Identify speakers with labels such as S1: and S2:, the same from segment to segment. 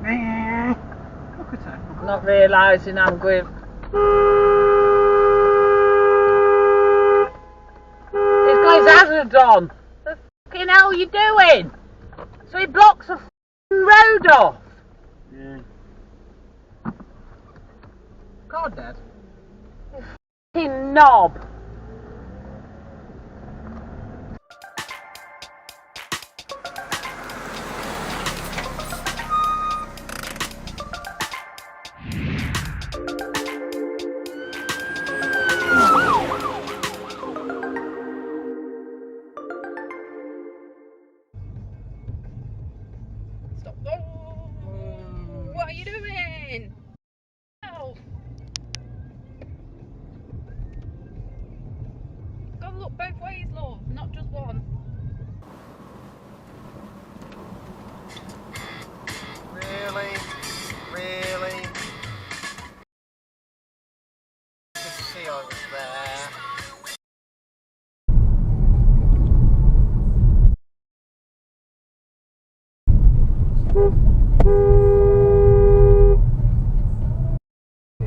S1: Look at her.
S2: Not realising I'm going. He's got his hazard on. The fucking hell are you doing? So he blocks the road off.
S1: Yeah.
S2: God, Dad. You fucking knob.
S3: Stop. Oh, what are you doing? Ow. Gotta look both ways, love, not just one.
S1: Really? Really? Good to see I was there.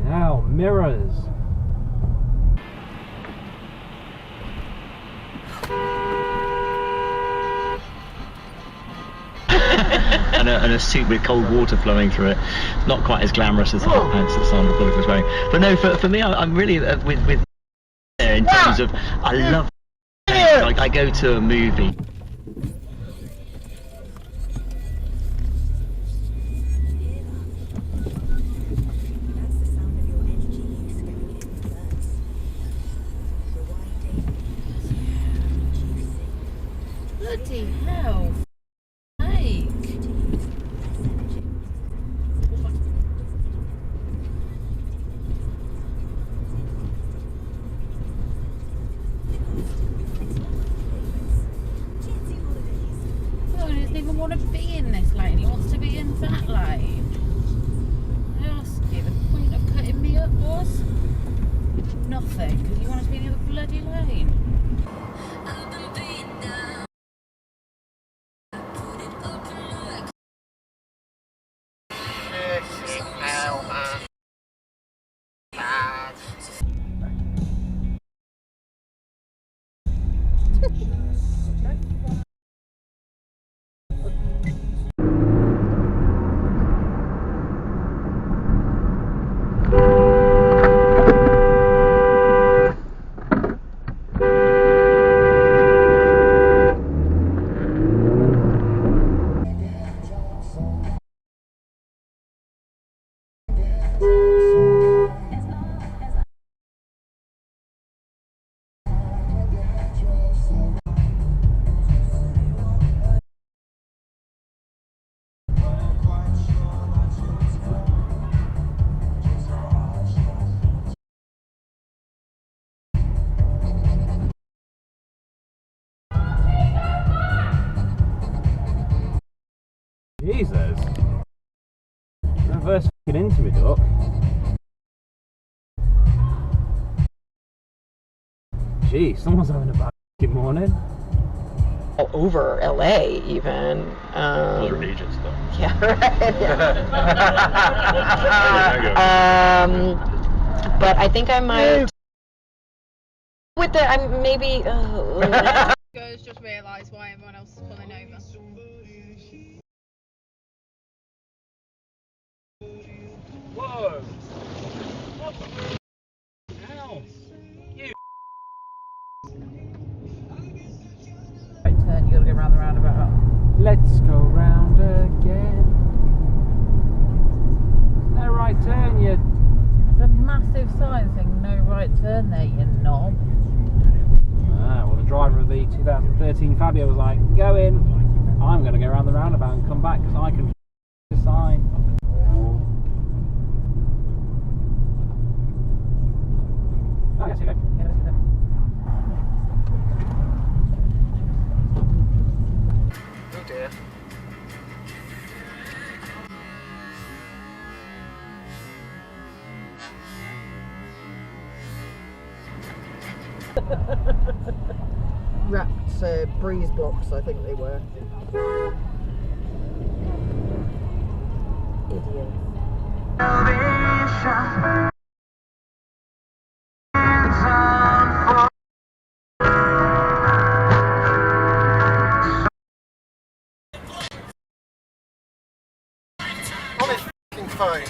S4: Now, mirrors.
S5: and a suit with cold water flowing through it. Not quite as glamorous as the hot pants that Sandra Bullock was wearing. But no, for me, I'm really with there in terms of I love. Like I go to a movie.
S3: Bloody hell. Mike. Oh, he doesn't even want to be in this lane. He wants to be in that lane. I asked you, the point of cutting me up was nothing, because you wanted to be in the other bloody lane.
S4: Jesus. Reverse fucking into me, duck. Gee, someone's having a bad fucking morning.
S6: All over LA even.
S5: Other agents though.
S6: Yeah, right. Yeah. But I think I might with the I'm maybe
S3: Guys just realised why everyone else is pulling over.
S4: Whoa! What the hell? You
S2: Right turn, you gotta go round the roundabout.
S4: Let's go round again. No right turn, you.
S2: There's a massive sign saying no right turn there, you knob.
S4: Ah, well, the driver of the 2013 Fabio was like, go in. I'm going to go around the roundabout and come back because I can the sign. Oh, yes, okay.
S2: Yeah, let's go.
S1: Oh dear.
S7: Wrapped breeze blocks, I think they were. Idiot.
S1: On his f***ing phone.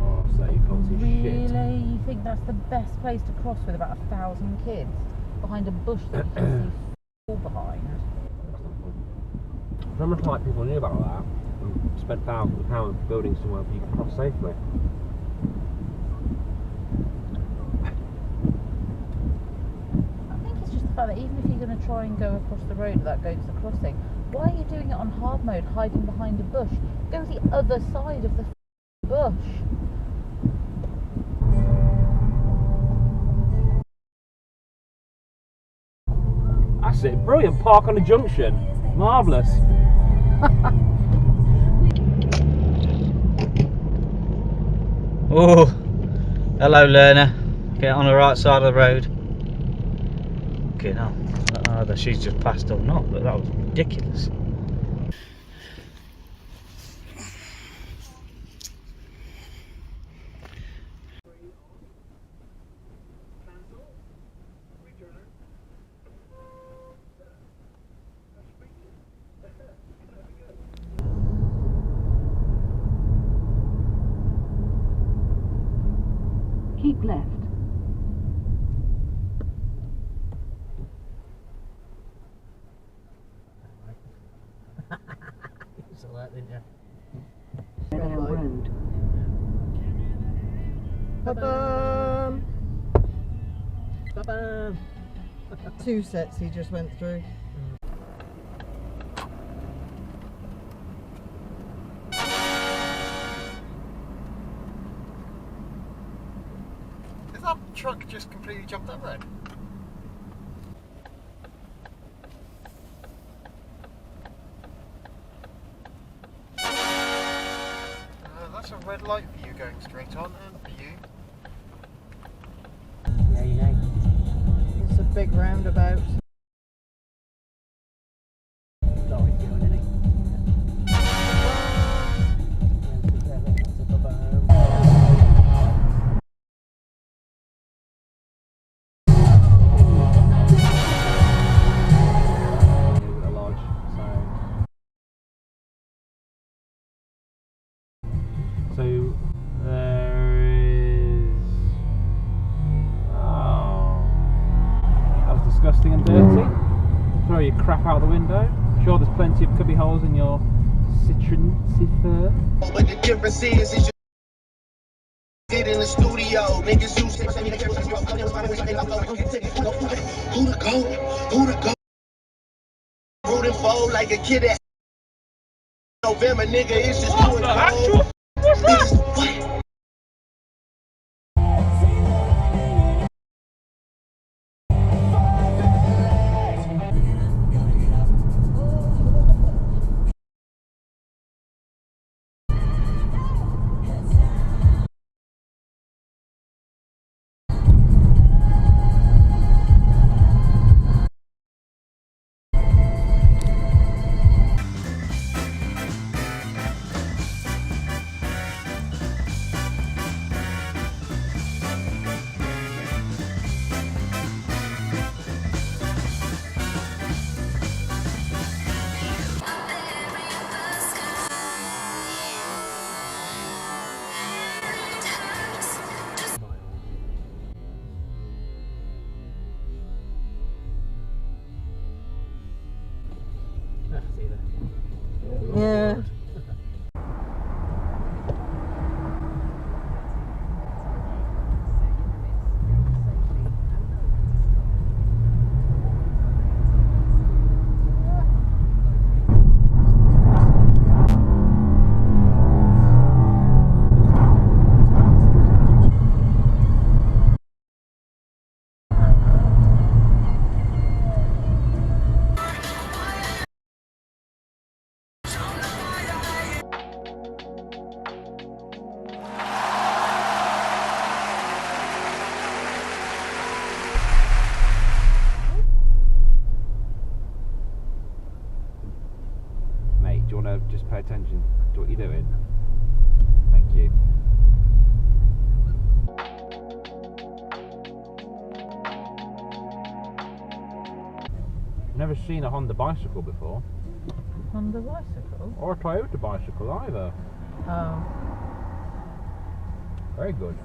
S4: Oh, so you can't see shit.
S3: Really? You think that's the best place to cross with about 1,000 kids? Behind a bush that you can see all behind?
S4: It's almost like people knew about that and spent thousands of pounds building somewhere where you can cross safely.
S3: I think it's just the fact that even if you're going to try and go across the road without going to the crossing, why are you doing it on hard mode, hiding behind a bush? Go the other side of the bush.
S4: That's it, brilliant. Park on a junction. Marvellous.
S8: Oh, hello learner. Get on the right side of the road. Okay, now I don't know whether she's just passed or not, but that was ridiculous.
S2: Keep left.
S8: It's alright, didn't you?
S2: Roundabout Road.
S7: Ba-bum.
S8: Bye-bye.
S7: 2 sets he just went through.
S1: Is that truck just completely jumped that road? That's a red light for you going straight on, and for you.
S8: Yeah, you know.
S7: It's a big roundabout.
S8: Sorry, doing anything.
S4: So there is. Oh, that was disgusting and dirty. Throw your crap out the window. Sure, there's plenty of cubby holes in your Citroen Cipher.
S9: But the difference is you did in the studio. Niggas used to who the goat? Who the goat? Rooting for like a kid at November, nigga. It's just doing cold. Niggas, what?
S4: Do you want to just pay attention to what you're doing? Thank you. Never seen a Honda bicycle before.
S2: Honda bicycle?
S4: Or a Toyota bicycle either.
S2: Oh.
S4: Very good.